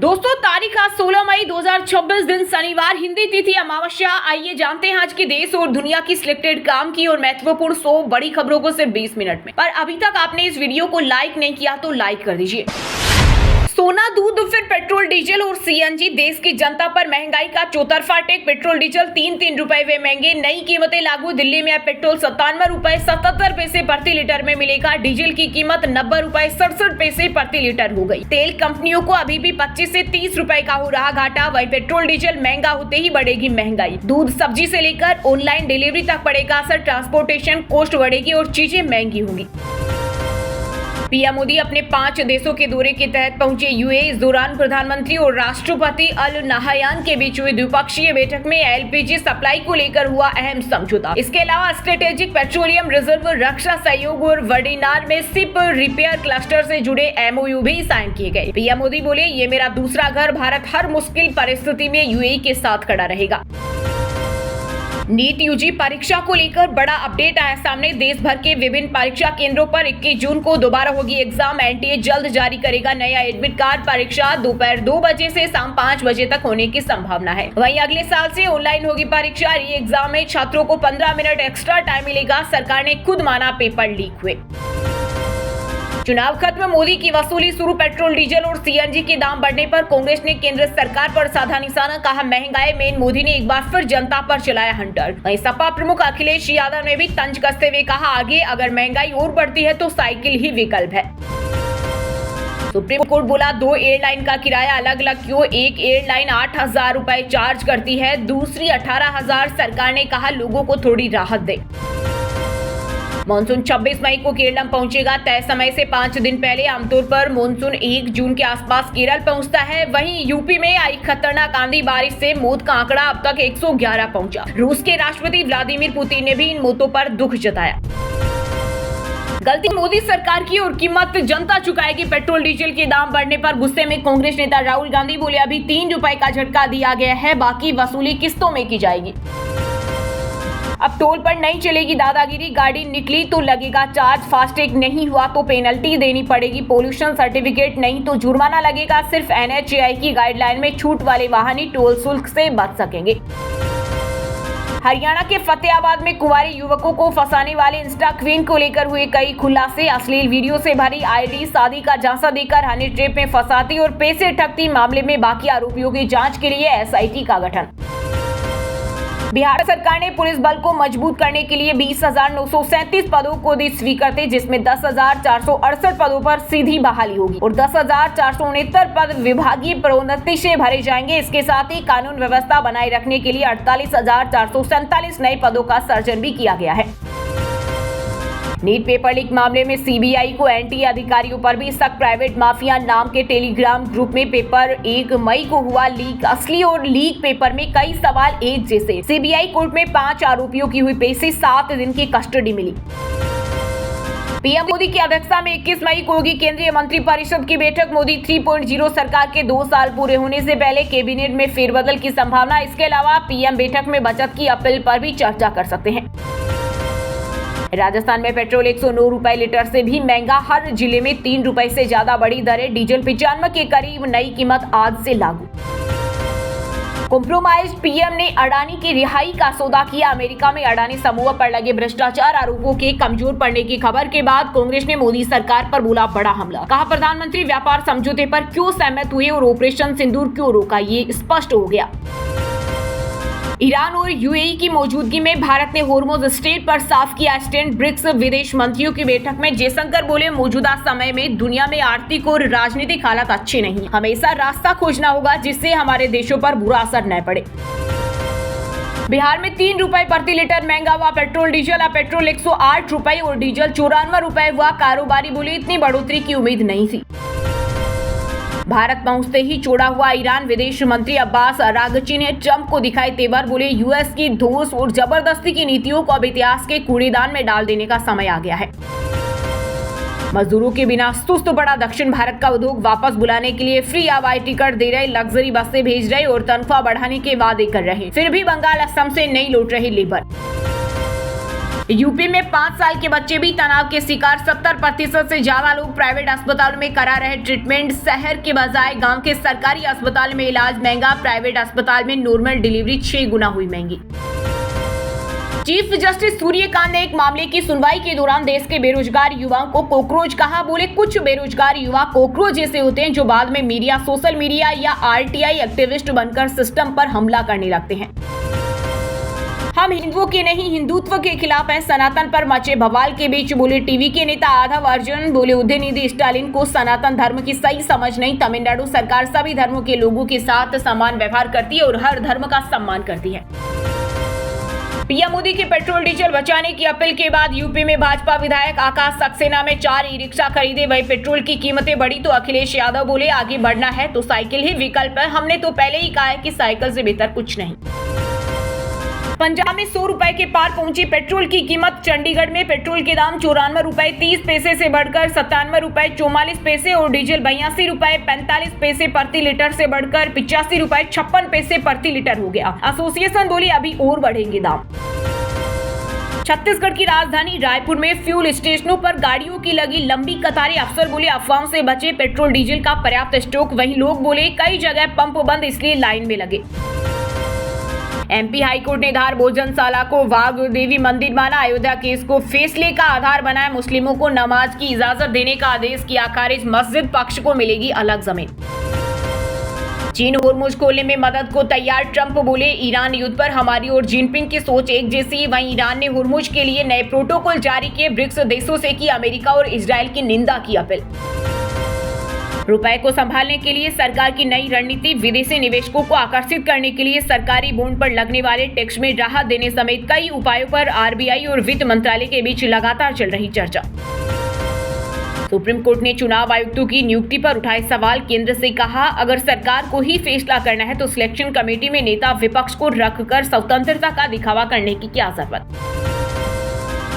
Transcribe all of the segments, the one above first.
दोस्तों तारीख आज 16 मई 2026 दिन शनिवार, हिंदी तिथि अमावस्या। आइए जानते हैं आज की देश और दुनिया की सिलेक्टेड काम की और महत्वपूर्ण 100 बड़ी खबरों को सिर्फ 20 मिनट में। पर अभी तक आपने इस वीडियो को लाइक नहीं किया तो लाइक कर दीजिए। सोना, दूध, फिर पेट्रोल, डीजल और सीएनजी, देश की जनता पर महंगाई का चौतरफा अटैक। पेट्रोल डीजल 3 रुपए वे महंगे, नई कीमतें लागू। दिल्ली में अब पेट्रोल 97 रुपए 77 पैसे प्रति लीटर में मिलेगा। डीजल की कीमत 90 रुपए 67 पैसे प्रति लीटर हो गई। तेल कंपनियों को अभी भी 25 से 30 रुपए का हो रहा घाटा। वही पेट्रोल डीजल महंगा होते ही बढ़ेगी महंगाई। दूध, सब्जी से लेकर ऑनलाइन डिलीवरी तक पड़ेगा असर। ट्रांसपोर्टेशन कॉस्ट बढ़ेगी और चीजें महंगी होंगी। पीएम मोदी अपने 5 देशों के दौरे के तहत पहुंचे यूएई। इस दौरान प्रधानमंत्री और राष्ट्रपति अल नाहयान के बीच हुई द्विपक्षीय बैठक में एलपीजी सप्लाई को लेकर हुआ अहम समझौता। इसके अलावा स्ट्रेटेजिक पेट्रोलियम रिजर्व, रक्षा सहयोग और वर्डिनार में शिप रिपेयर क्लस्टर से जुड़े एमओयू भी साइन किए गए। पीएम मोदी बोले, ये मेरा दूसरा घर। भारत हर मुश्किल परिस्थिति में यूएई के साथ खड़ा रहेगा। नीट यूजी परीक्षा को लेकर बड़ा अपडेट आया सामने। देश भर के विभिन्न परीक्षा केंद्रों पर 21 जून को दोबारा होगी एग्जाम। एनटीए जल्द जारी करेगा नया एडमिट कार्ड। परीक्षा दोपहर 2 बजे से शाम 5 बजे तक होने की संभावना है। वहीं अगले साल से ऑनलाइन होगी परीक्षा। री एग्जाम में छात्रों को 15 मिनट एक्स्ट्रा टाइम मिलेगा। सरकार ने खुद माना पेपर लीक हुए। चुनाव खत्म, मोदी की वसूली शुरू। पेट्रोल, डीजल और सीएनजी के दाम बढ़ने पर कांग्रेस ने केंद्र सरकार पर साधा निशाना, कहा महंगाई मेन। मोदी ने एक बार फिर जनता पर चलाया हंटर। वहीं सपा प्रमुख अखिलेश यादव ने भी तंज कसते हुए कहा, आगे अगर महंगाई और बढ़ती है तो साइकिल ही विकल्प है। सुप्रीम कोर्ट बोला, 2 एयरलाइन का किराया अलग अलग क्यों? एक एयरलाइन 8,000 रुपए चार्ज करती है, दूसरी 18,000। सरकार ने कहा लोगों को थोड़ी राहत दे। मानसून 26 मई को केरल पहुंचेगा। तय समय से 5 दिन पहले आमतौर पर मानसून 1 जून के आसपास केरल पहुंचता है। वहीं यूपी में आई खतरनाक आंधी बारिश से मौत का आंकड़ा अब तक 111 पहुंचा। रूस के राष्ट्रपति व्लादिमीर पुतिन ने भी इन मौतों पर दुख जताया। गलती मोदी सरकार की और कीमत जनता चुकाएगी। पेट्रोल डीजल के दाम बढ़ने पर गुस्से में कांग्रेस नेता राहुल गांधी बोले, अभी 3 रुपए का झटका दिया गया है, बाकी वसूली किस्तों में की जाएगी। अब टोल पर नहीं चलेगी दादागिरी। गाड़ी निकली तो लगेगा चार्ज, फास्टैग नहीं हुआ तो पेनल्टी देनी पड़ेगी। पोल्यूशन सर्टिफिकेट नहीं तो जुर्माना लगेगा। सिर्फ एनएचएआई की गाइडलाइन में छूट वाले वाहन ही टोल शुल्क से बच सकेंगे। हरियाणा के फतेहाबाद में कुंवारे युवकों को फंसाने वाले इंस्टा क्वीन को लेकर हुए कई खुलासे। अश्लील वीडियो से भरी आईडी, शादी का झांसा देकर हनी ट्रैप में फंसाती और पैसे ठगती। मामले में बाकी आरोपियों की जांच के लिए एसआईटी का गठन। बिहार सरकार ने पुलिस बल को मजबूत करने के लिए 20,937 पदों को दी स्वीकृति, जिसमें 10,468 पदों पर सीधी बहाली होगी और 10,469 पद विभागीय प्रोन्नति से भरे जाएंगे। इसके साथ ही कानून व्यवस्था बनाए रखने के लिए 48,447 नए पदों का सृजन भी किया गया है। नीट पेपर लीक मामले में सीबीआई को एनटीए अधिकारियों पर भी शक। प्राइवेट माफिया नाम के टेलीग्राम ग्रुप में पेपर 1 मई को हुआ लीक। असली और लीक पेपर में कई सवाल एक जैसे। सीबीआई कोर्ट में 5 आरोपियों की हुई पेशी, 7 दिन की कस्टडी मिली। पीएम मोदी की अध्यक्षता में 21 मई को होगी केंद्रीय मंत्रिपरिषद की बैठक। मोदी 3.0 सरकार के 2 साल पूरे होने से पहले कैबिनेट में फेरबदल की संभावना। इसके अलावा पीएम बैठक में बचत की अपील पर भी चर्चा कर सकते हैं। राजस्थान में पेट्रोल 109 रुपए लीटर से भी महंगा। हर जिले में 3 रुपए से ज्यादा बढ़ी दरें। डीजल 95 के करीब, नई कीमत आज से लागू। कॉम्प्रोमाइज, पीएम ने अडानी की रिहाई का सौदा किया। अमेरिका में अडानी समूह पर लगे भ्रष्टाचार आरोपों के कमजोर पड़ने की खबर के बाद कांग्रेस ने मोदी सरकार पर बोला बड़ा हमला। कहा प्रधानमंत्री व्यापार समझौते पर क्यों सहमत हुए और ऑपरेशन सिंदूर क्यों रोका, ये स्पष्ट हो गया। ईरान और यूएई की मौजूदगी में भारत ने होर्मुज स्ट्रेट पर साफ किया स्टैंड। ब्रिक्स विदेश मंत्रियों की बैठक में जयशंकर बोले, मौजूदा समय में दुनिया में आर्थिक और राजनीतिक हालात अच्छे नहीं। हमेशा रास्ता खोजना होगा जिससे हमारे देशों पर बुरा असर न पड़े। बिहार में 3 रुपए प्रति लीटर महंगा हुआ पेट्रोल डीजल। अब पेट्रोल 108 रुपए और डीजल 94 रुपए हुआ। कारोबारी बोले, इतनी बढ़ोतरी की उम्मीद नहीं थी। भारत पहुंचते ही चौड़ा हुआ ईरान। विदेश मंत्री अब्बास अरागची ने ट्रंप को दिखाए तेवर। बोले, यूएस की धोस और जबरदस्ती की नीतियों को अब इतिहास के कूड़ेदान में डाल देने का समय आ गया है। मजदूरों के बिना सुस्त पड़ा दक्षिण भारत का उद्योग। वापस बुलाने के लिए फ्री हवाई टिकट दे रहे, लग्जरी बसें भेज रहे और तनख्वाह बढ़ाने के वादे कर रहे। फिर भी बंगाल असम से नहीं लौट रही लेबर। यूपी में 5 साल के बच्चे भी तनाव के शिकार, 70% से ज्यादा लोग प्राइवेट अस्पतालों में करा रहे ट्रीटमेंट। शहर के बजाय गांव के सरकारी अस्पताल में इलाज महंगा, प्राइवेट अस्पताल में नॉर्मल डिलीवरी 6 गुना हुई महंगी। चीफ जस्टिस सूर्यकांत ने एक मामले की सुनवाई के दौरान देश के बेरोजगार युवाओं को कॉकरोच कहा। बोले कुछ बेरोजगार युवा कॉकरोच जैसे होते हैं जो बाद में मीडिया, सोशल मीडिया या आरटीआई एक्टिविस्ट बनकर सिस्टम पर हमला करने लगते हैं। हम हिंदुओं के नहीं हिंदुत्व के खिलाफ हैं, सनातन पर मचे बवाल के बीच बोले टीवी के नेता आधव अर्जुन। बोले उदयनिधि स्टालिन को सनातन धर्म की सही समझ नहीं। तमिलनाडु सरकार सभी धर्मों के लोगों के साथ समान व्यवहार करती है और हर धर्म का सम्मान करती है। पीएम मोदी के पेट्रोल डीजल बचाने की अपील के बाद यूपी में भाजपा विधायक आकाश सक्सेना में 4 ई-रिक्शा खरीदे। वही पेट्रोल की कीमतें बढ़ी तो अखिलेश यादव बोले आगे बढ़ना है तो साइकिल ही विकल्प है। हमने तो पहले ही कहा है कि साइकिल से बेहतर कुछ नहीं। पंजाब में 100 रुपए के पार पहुंची पेट्रोल की कीमत। चंडीगढ़ में पेट्रोल के दाम 94 रुपए 30 पैसे से बढ़कर 97 रुपए 44 पैसे और डीजल 82 रुपए 45 पैसे प्रति लीटर से बढ़कर 85 रुपए 56 पैसे प्रति लीटर हो गया। एसोसिएशन बोली अभी और बढ़ेंगे दाम। छत्तीसगढ़ की राजधानी रायपुर में फ्यूल स्टेशनों पर गाड़ियों की लगी लंबी कतारें। अफसर बोले अफवाहों से बचे, पेट्रोल डीजल का पर्याप्त स्टॉक। वहीं लोग बोले कई जगह पंप बंद इसलिए लाइन में लगे। एमपी हाईकोर्ट ने धार भोजनशाला को वाघ देवी मंदिर माना। अयोध्या केस को फैसले का आधार बनाया। मुस्लिमों को नमाज की इजाजत देने का आदेश किया खारिज। मस्जिद पक्ष को मिलेगी अलग जमीन। चीन होर्मुज खोलने में मदद को तैयार। ट्रंप बोले ईरान युद्ध पर हमारी और जिनपिंग की सोच एक जैसी। वहीं ईरान ने होर्मुज के लिए नए प्रोटोकॉल जारी किए। ब्रिक्स देशों से की अमेरिका और इजराइल की निंदा की अपील। रुपए को संभालने के लिए सरकार की नई रणनीति। विदेशी निवेशकों को आकर्षित करने के लिए सरकारी बॉन्ड पर लगने वाले टैक्स में राहत देने समेत कई उपायों पर आरबीआई और वित्त मंत्रालय के बीच लगातार चल रही चर्चा। सुप्रीम कोर्ट ने चुनाव आयुक्तों की नियुक्ति पर उठाए सवाल। केंद्र से कहा अगर सरकार को ही फैसला करना है तो सिलेक्शन कमेटी में नेता विपक्ष को रखकर स्वतंत्रता का दिखावा करने की क्या जरूरत।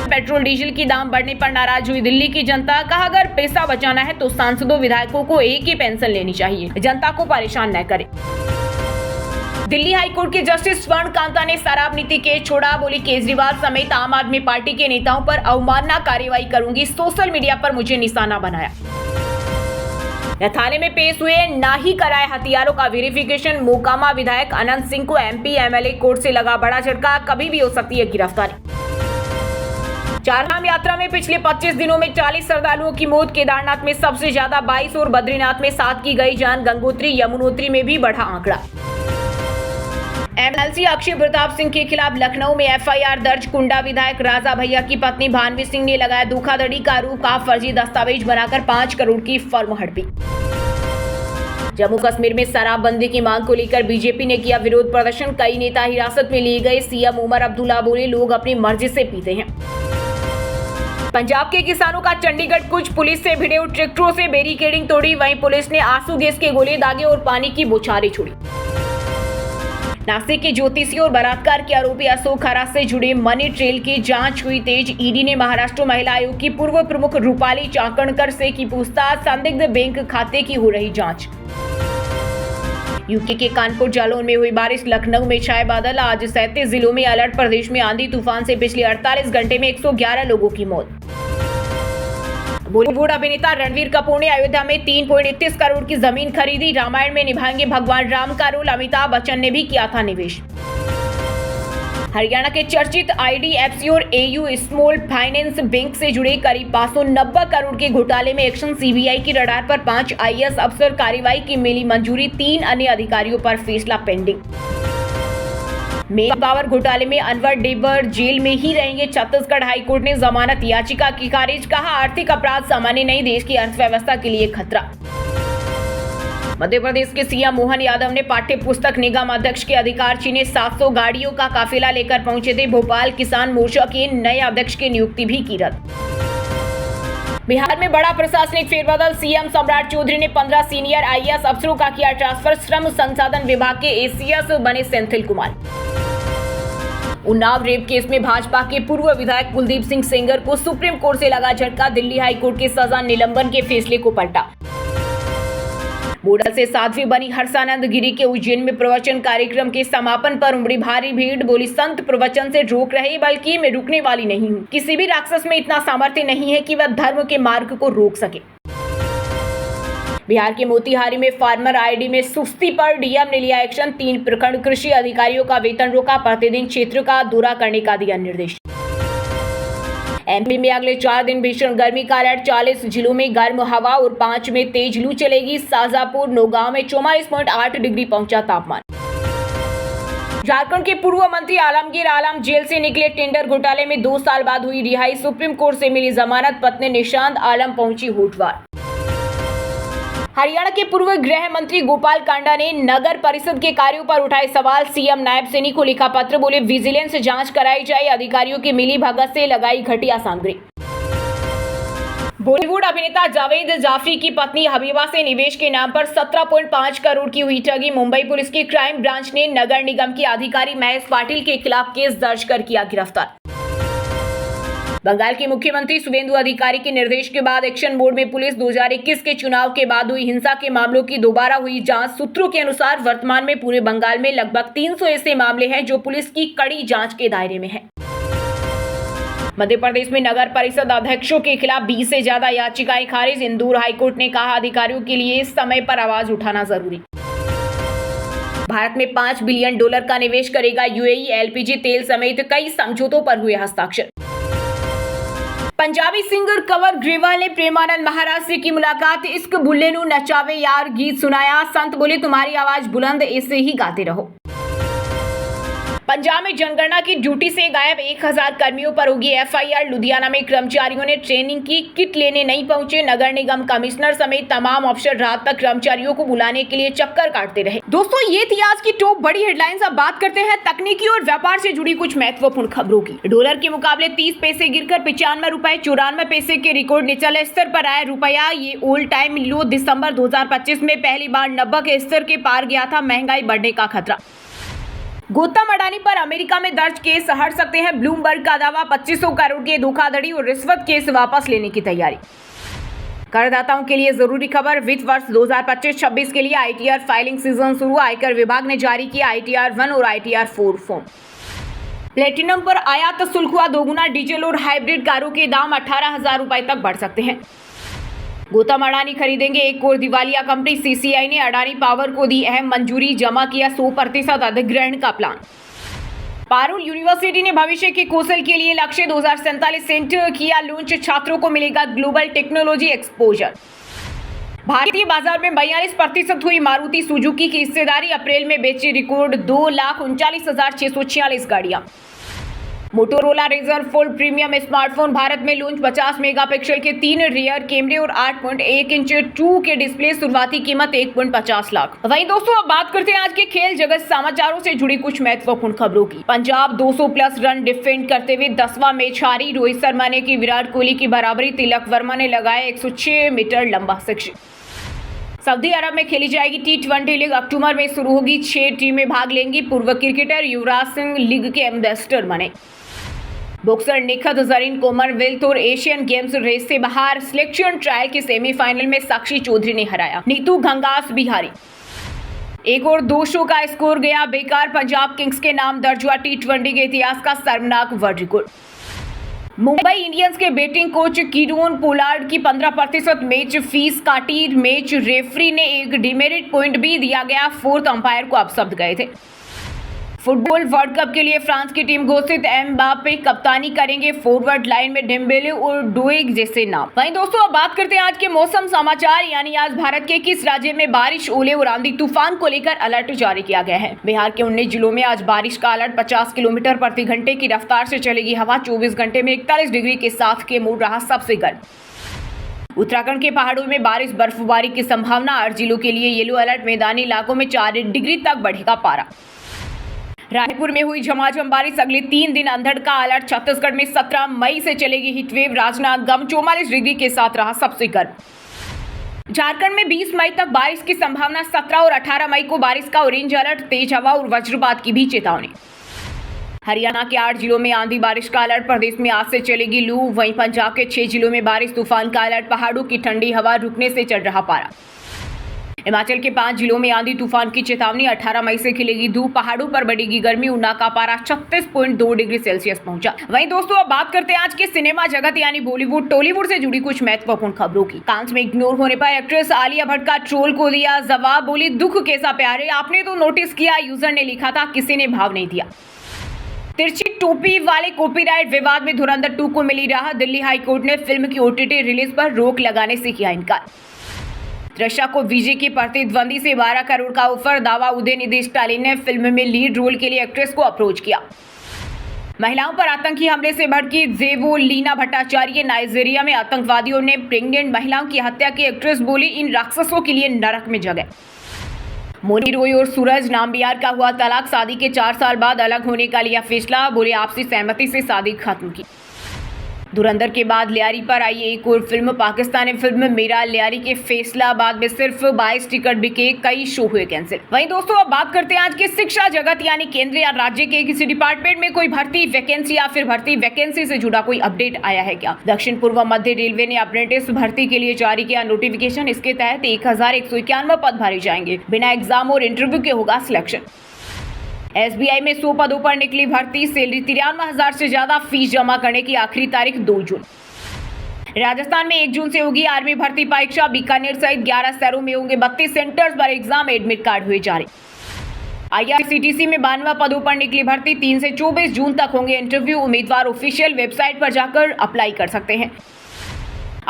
पेट्रोल डीजल की दाम बढ़ने पर नाराज हुई दिल्ली की जनता। कहा अगर पैसा बचाना है तो सांसदों विधायकों को एक ही पेंशन लेनी चाहिए, जनता को परेशान न करे। दिल्ली हाईकोर्ट के जस्टिस स्वर्ण कांता ने शराब नीति केस छोड़ा। बोली केजरीवाल समेत आम आदमी पार्टी के नेताओं पर अवमानना कार्रवाई करूंगी। सोशल मीडिया पर मुझे निशाना बनाया। थाने में पेश हुए ना ही कराए हथियारों का वेरिफिकेशन। मोकामा विधायक अनंत सिंह को एमपी एमएलए कोर्ट से लगा बड़ा झटका। कभी भी हो सकती है गिरफ्तारी। चारधाम यात्रा में पिछले 25 दिनों में 40 श्रद्धालुओं की मौत। केदारनाथ में सबसे ज्यादा 22 और बद्रीनाथ में 7 की गई जान। गंगोत्री यमुनोत्री में भी बढ़ा आंकड़ा। एमएलसी अक्षय प्रताप सिंह के खिलाफ लखनऊ में एफआईआर दर्ज। कुंडा विधायक राजा भैया की पत्नी भानवी सिंह ने लगाया धोखाधड़ी का आरोप। कहा फर्जी दस्तावेज बनाकर 5 करोड़ की फर्म हड़पी। जम्मू कश्मीर में शराबबंदी की मांग को लेकर बीजेपी ने किया विरोध प्रदर्शन। कई नेता हिरासत में लिए गए। सीएम उमर अब्दुल्ला बोले लोग अपनी मर्जी से पीते हैं। पंजाब के किसानों का चंडीगढ़ कुछ पुलिस से भिड़े और ट्रैक्टरों से बैरिकेडिंग तोड़ी। वहीं पुलिस ने आंसू गैस के गोले दागे और पानी की बौछारें छोड़ी। नासिक के ज्योतिषी और बलात्कार के आरोपी अशोक हरा से जुड़े मनी ट्रेल की जांच हुई तेज। ईडी ने महाराष्ट्र महिला आयोग की पूर्व प्रमुख रूपाली चाकणकर से की पूछताछ। संदिग्ध बैंक खाते की हो रही जांच। यूपी के कानपुर जालौन में हुई बारिश। लखनऊ में छाए बादल। आज 37 जिलों में अलर्ट। प्रदेश में आंधी तूफान से पिछले 48 घंटे में 111 लोगों की मौत। बॉलीवुड अभिनेता रणवीर कपूर ने अयोध्या में 3.31 करोड़ की जमीन खरीदी। रामायण में निभाएंगे भगवान राम का रोल। अमिताभ बच्चन ने भी किया था निवेश। हरियाणा के चर्चित आईडीएफसी और एयू स्मॉल फाइनेंस बैंक से जुड़े करीब 590 करोड़ के घोटाले में एक्शन। सीबीआई की रडार पर 5 आईएएस अफसर। कार्रवाई की मिली मंजूरी। 3 अन्य अधिकारियों पर फैसला पेंडिंग। मेल पावर घोटाले में अनवर डेबर जेल में ही रहेंगे। छत्तीसगढ़ हाईकोर्ट ने जमानत याचिका की खारिज। कहा आर्थिक अपराध सामान्य नहीं, देश की अर्थव्यवस्था के लिए खतरा। मध्य प्रदेश के सीएम मोहन यादव ने पाठ्य पुस्तक निगम अध्यक्ष के अधिकार छीने। 700 गाड़ियों का काफिला लेकर पहुंचे थे। भोपाल किसान मोर्चा के नए अध्यक्ष की नियुक्ति भी की रद्द। बिहार में बड़ा प्रशासनिक फेरबदल। सीएम सम्राट चौधरी ने 15 सीनियर आईएएस अफसरों का किया ट्रांसफर। श्रम संसाधन विभाग के एसीएस बने सेंथिल कुमार। उन्नाव रेप केस में भाजपा के पूर्व विधायक कुलदीप सिंह सेंगर को सुप्रीम कोर्ट से लगा झटका। दिल्ली हाईकोर्ट के सजा निलंबन के फैसले को पलटा। बोडल से साध्वी बनी हर्षानंद गिरी के उज्जैन में प्रवचन कार्यक्रम के समापन पर उमड़ी भारी भीड़। बोली, संत प्रवचन से रोक रहे, बल्कि मैं रुकने वाली नहीं हूँ। किसी भी राक्षस में इतना सामर्थ्य नहीं है कि वह धर्म के मार्ग को रोक सके। बिहार के मोतिहारी में फार्मर आईडी में सुस्ती पर डीएम ने लिया एक्शन। 3 प्रखंड कृषि अधिकारियों का वेतन रोका। प्रतिदिन क्षेत्र का दौरा करने का दिया निर्देश। एमपी में अगले 4 दिन भीषण गर्मी का अलर्ट। 40 जिलों में गर्म हवा और 5 में तेज लू चलेगी। शाजापुर, नौगांव में 44.8 डिग्री पहुंचा तापमान। झारखंड के पूर्व मंत्री आलमगीर आलम जेल से निकले। टेंडर घोटाले में 2 साल बाद हुई रिहाई। सुप्रीम कोर्ट से मिली जमानत। पत्नी निशांत आलम पहुंची होटवार। हरियाणा के पूर्व गृह मंत्री गोपाल कांडा ने नगर परिषद के कार्यों पर उठाए सवाल। सीएम नायब सैनी को लिखा पत्र। बोले, विजिलेंस जांच कराई जाए। अधिकारियों की मिली भगत से लगाई घटिया सामग्री। बॉलीवुड अभिनेता जावेद जाफरी की पत्नी हबीबा से निवेश के नाम पर 17.5 करोड़ की हुई ठगी। मुंबई पुलिस की क्राइम ब्रांच ने नगर निगम के अधिकारी महेश पाटिल के खिलाफ केस दर्ज कर किया गिरफ्तार। बंगाल के मुख्यमंत्री शुभेंदु अधिकारी के निर्देश के बाद एक्शन मोड में पुलिस। 2021 के चुनाव के बाद हुई हिंसा के मामलों की दोबारा हुई जांच। सूत्रों के अनुसार वर्तमान में पूरे बंगाल में लगभग 300 ऐसे मामले हैं जो पुलिस की कड़ी जांच के दायरे में हैं। मध्य प्रदेश में नगर परिषद अध्यक्षों के खिलाफ 20 से ज्यादा याचिकाएं खारिज। इंदौर हाईकोर्ट ने कहा, अधिकारियों के लिए समय पर आवाज उठाना जरूरी। भारत में $5 बिलियन का निवेश करेगा यूएई। एलपीजी तेल समेत कई समझौतों पर हुए हस्ताक्षर। पंजाबी सिंगर कंवर ग्रेवाल ने प्रेमानंद महाराज से की मुलाकात। इश्क बुल्ले नू नचावे यार गीत सुनाया। संत बोले, तुम्हारी आवाज बुलंद, ऐसे ही गाते रहो। पंजाब में जनगणना की ड्यूटी से गायब 1000 कर्मियों पर होगी एफआईआर। लुधियाना में कर्मचारियों ने ट्रेनिंग की किट लेने नहीं पहुंचे। नगर निगम कमिश्नर समेत तमाम अफसर रात तक कर्मचारियों को बुलाने के लिए चक्कर काटते रहे। दोस्तों, ये थी आज की टॉप बड़ी हेडलाइंस। अब बात करते हैं तकनीकी और व्यापार से जुड़ी कुछ महत्वपूर्ण खबरों की। डॉलर के मुकाबले 30 पैसे गिरकर 95 रुपए 94 पैसे के रिकॉर्ड निचले स्तर पर आया रुपया। ये ऑल टाइम लो दिसंबर 2025 में पहली बार 90 के स्तर के पार गया था। महंगाई बढ़ने का खतरा। गौतम अडानी पर अमेरिका में दर्ज केस हट सकते हैं। ब्लूमबर्ग का दावा। 2500 करोड़ के धोखाधड़ी और रिश्वत केस वापस लेने की तैयारी। करदाताओं के लिए जरूरी खबर। वित्त वर्ष 2025-26 के लिए आईटीआर फाइलिंग सीजन शुरू। आयकर विभाग ने जारी किया आईटीआर 1 और आईटीआर 4 फॉर्म। प्लेटिनम पर आयात शुल्क हुआ दोगुना। डीजल और हाइब्रिड कारों के दाम 18,000 रुपए तक बढ़ सकते हैं। गौतम अडानी खरीदेंगे एक और दिवालिया कंपनी। सीसीआई ने अडानी पावर को दी अहम मंजूरी। जमा किया 100% अधिग्रहण का प्लान। पारुल यूनिवर्सिटी ने भविष्य के कौशल के लिए लक्ष्य 2047 सेंटर किया लॉन्च। छात्रों को मिलेगा ग्लोबल टेक्नोलॉजी एक्सपोजर। भारतीय बाजार में 42% हुई मारुति सुजुकी की हिस्सेदारी। अप्रैल में बेची रिकॉर्ड 2,39,646 गाड़ियां। Motorola Razr full premium smartphone Bharat में लॉन्च। 50 मेगापिक्सल के 3 रियर कैमरे और 8.1 इंच 2 के डिस्प्ले। शुरुआती कीमत 1.50 लाख। वहीं दोस्तों, अब बात करते हैं आज के खेल जगत समाचारों से जुड़ी कुछ महत्वपूर्ण खबरों की। पंजाब 200+ रन डिफेंड करते हुए 10वां मैच हारी। रोहित शर्मा ने की विराट कोहली की बराबरी। तिलक वर्मा ने लगाया 106 मीटर लंबा सिक्स। सऊदी अरब में खेली जाएगी T20 लीग। अक्टूबर में शुरू होगी। 6 टीमें भाग लेंगी। पूर्व क्रिकेटर युवराज सिंह लीग के एम्बेसडर बने। बॉक्सर निखत जरीन कॉमनवेल्थ और एशियन गेम्स रेस से बाहर। सिलेक्शन ट्रायल के सेमीफाइनल में साक्षी चौधरी ने हराया नीतू घंगास बिहारी। एक और 200 का स्कोर गया बेकार। पंजाब किंग्स के नाम दर्ज हुआ T20 के इतिहास का शर्मनाक वर्ल्ड रिकॉर्ड। मुंबई इंडियंस के बैटिंग कोच कीरोन पोलार्ड की 15% मैच फीस काटी। मैच रेफरी ने एक डिमेरिट पॉइंट भी दिया गया। 4th अंपायर को अपशब्द गए थे। फुटबॉल वर्ल्ड कप के लिए फ्रांस की टीम घोषित। एम्बापे कप्तानी करेंगे। फॉरवर्ड लाइन में डेम्बेले और डोएग जैसे नाम। वहीं दोस्तों, अब बात करते हैं आज के मौसम समाचार। यानी आज भारत के किस राज्य में बारिश, ओले और आंधी तूफान को लेकर अलर्ट जारी किया गया है। बिहार के 19 जिलों में आज बारिश का अलर्ट। 50 किलोमीटर प्रति घंटे की रफ्तार से चलेगी हवा। 24 घंटे में 41 डिग्री के साथ कैमूर रहा सबसे गर्म। उत्तराखंड के पहाड़ों में बारिश बर्फबारी की संभावना। 8 जिलों के लिए येलो अलर्ट। मैदानी इलाकों में 4 डिग्री तक बढ़ेगा पारा। रायपुर में हुई झमाझम बारिश। अगले 3 दिन अंधड़ का अलर्ट। छत्तीसगढ़ में 17 मई से चलेगी हीटवेव। राजनांदगांव 44 डिग्री के साथ रहा सबसे गर्म। झारखंड में 20 मई तक बारिश की संभावना। 17 और 18 मई को बारिश का ऑरेंज अलर्ट। तेज हवा और वज्रपात की भी चेतावनी। हरियाणा के 8 जिलों में आंधी बारिश का अलर्ट। प्रदेश में आज से चलेगी लू। वहीं पंजाब के 6 जिलों में बारिश तूफान का अलर्ट। पहाड़ों की ठंडी हवा रुकने से चढ़ रहा पारा। हिमाचल के 5 जिलों में आंधी तूफान की चेतावनी। 18 मई से खिलेगी धूप, पहाड़ों पर बढ़ेगी गर्मी। ऊना का पारा 36.2 डिग्री सेल्सियस पहुंचा। वहीं दोस्तों अब बात करते हैं आज के सिनेमा जगत यानी बॉलीवुड टॉलीवुड से जुड़ी कुछ महत्वपूर्ण खबरों की। कांस में इग्नोर होने पर एक्ट्रेस आलिया भट्ट का ट्रोल को दिया जवाब, बोली दुख कैसा प्यारे, आपने तो नोटिस किया, यूजर ने लिखा था, किसी ने भाव नहीं दिया। तिरछी टोपी वाले कॉपीराइट विवाद में धुरंधर 2 को मिली राहत। दिल्ली हाई कोर्ट ने फिल्म की ओटीटी रिलीज पर रोक लगाने से किया इनकार। त्रिशा को विजय की प्रतिद्वंदी से 12 करोड़ का ऑफर, दावा। उदयनिधि स्टालिन ने फिल्म में लीड रोल के लिए एक्ट्रेस को अप्रोच किया। महिलाओं पर आतंकी हमले से भड़की जेवोलिना भट्टाचार्य। नाइजीरिया में आतंकवादियों ने प्रेग्नेंट महिलाओं की हत्या की। एक्ट्रेस बोली इन राक्षसों के लिए नरक में जगह। मोनी रोय और सूरज नाम्बियार का हुआ तलाक, शादी के 4 साल बाद अलग होने का लिया फैसला, बोले आपसी सहमति से शादी खत्म की। धुरंधर के बाद लियारी पर आई एक और फिल्म। पाकिस्तानी फिल्म मेरा लियारी के फैसलाबाद में सिर्फ 22 टिकट बिके, कई शो हुए कैंसिल। वहीं दोस्तों अब बात करते हैं आज के शिक्षा जगत यानी केंद्र या राज्य के किसी डिपार्टमेंट में कोई भर्ती वैकेंसी या फिर भर्ती वैकेंसी से जुड़ा कोई अपडेट आया है क्या। दक्षिण पूर्व मध्य रेलवे ने अप्रेंटिस भर्ती के लिए जारी किया नोटिफिकेशन। इसके तहत 1191 पद भरे जाएंगे, बिना एग्जाम और इंटरव्यू के होगा सिलेक्शन। एसबीआई में 100 पदों पर निकली भर्ती, सैलरी 93,000 से ज्यादा, फीस जमा करने की आखिरी तारीख 2 जून। राजस्थान में 1 जून से होगी आर्मी भर्ती परीक्षा। बीकानेर सहित 11 शहरों में होंगे 32 सेंटर्स पर एग्जाम, एडमिट कार्ड हुए जारी। IRCTC में 92 पदों पर निकली भर्ती, 3 से 24 जून तक होंगे इंटरव्यू। उम्मीदवार ऑफिशियल वेबसाइट पर जाकर अप्लाई कर सकते हैं।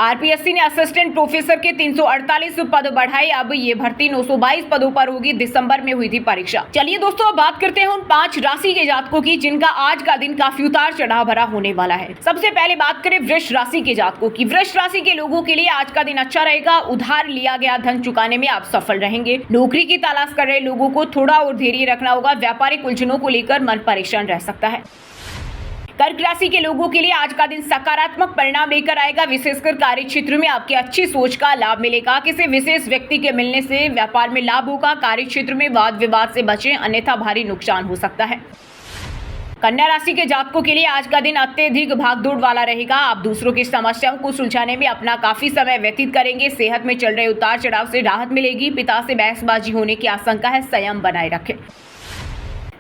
RPSC ने असिस्टेंट प्रोफेसर के 348 पद बढ़ाए, अब ये भर्ती 922 पदों पर होगी। दिसंबर में हुई थी परीक्षा। चलिए दोस्तों अब बात करते हैं उन 5 राशि के जातकों की जिनका आज का दिन काफी उतार चढ़ाव भरा होने वाला है। सबसे पहले बात करें वृष राशि के जातकों की। वृष राशि के लोगों के लिए आज का दिन अच्छा रहेगा। उधार लिया गया धन चुकाने में आप सफल रहेंगे। नौकरी की तलाश कर रहे लोगों को थोड़ा और धैर्य रखना होगा। व्यापारिक उलझनों को लेकर मन परेशान रह सकता है। कर्क राशि के लोगों के लिए आज का दिन सकारात्मक परिणाम लेकर आएगा। विशेषकर कार्य क्षेत्र में आपकी अच्छी सोच का लाभ मिलेगा। किसी विशेष व्यक्ति के मिलने से व्यापार में लाभ होगा। कार्य क्षेत्र में वाद विवाद से बचें, अन्यथा भारी नुकसान हो सकता है। कन्या राशि के जातकों के लिए आज का दिन अत्यधिक भागदौड़ वाला रहेगा। आप दूसरों की समस्याओं को सुलझाने में अपना काफी समय व्यतीत करेंगे। सेहत में चल रहे उतार चढ़ाव से राहत मिलेगी। पिता से बहसबाजी होने की आशंका है, संयम बनाए रखें।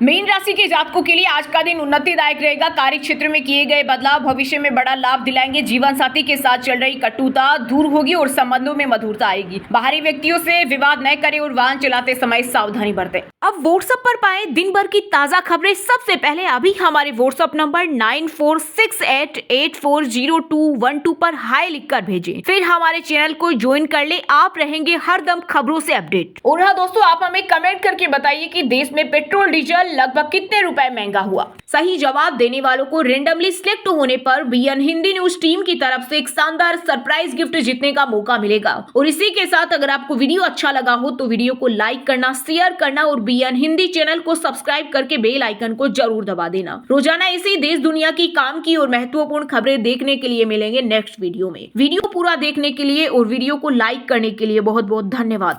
मीन राशि के जातकों के लिए आज का दिन उन्नतिदायक रहेगा। कार्य क्षेत्र में किए गए बदलाव भविष्य में बड़ा लाभ दिलाएंगे। जीवन साथी के साथ चल रही कटुता दूर होगी और संबंधों में मधुरता आएगी। बाहरी व्यक्तियों से विवाद न करें और वाहन चलाते समय सावधानी बरतें। अब व्हाट्सएप पर पाएं दिन भर की ताजा खबरें सबसे पहले। अभी हमारे व्हाट्सएप नंबर 9468840212 पर हाई लिखकर भेजें। फिर हमारे चैनल को ज्वाइन कर ले, आप रहेंगे हरदम खबरों से अपडेट। और हाँ दोस्तों, आप हमें कमेंट करके बताइए कि देश में पेट्रोल डीजल लगभग कितने रुपए महंगा हुआ। सही जवाब देने वालों को रेंडमली सिलेक्ट होने पर बीएन हिंदी न्यूज टीम की तरफ से एक शानदार सरप्राइज गिफ्ट जीतने का मौका मिलेगा। और इसी के साथ अगर आपको वीडियो अच्छा लगा हो तो वीडियो को लाइक करना, शेयर करना और बीएन हिंदी चैनल को सब्सक्राइब करके बेल आइकन को जरूर दबा देना। रोजाना इसी देश दुनिया की काम की और महत्वपूर्ण खबरें देखने के लिए मिलेंगे नेक्स्ट वीडियो में। वीडियो पूरा देखने के लिए और वीडियो को लाइक करने के लिए बहुत बहुत धन्यवाद।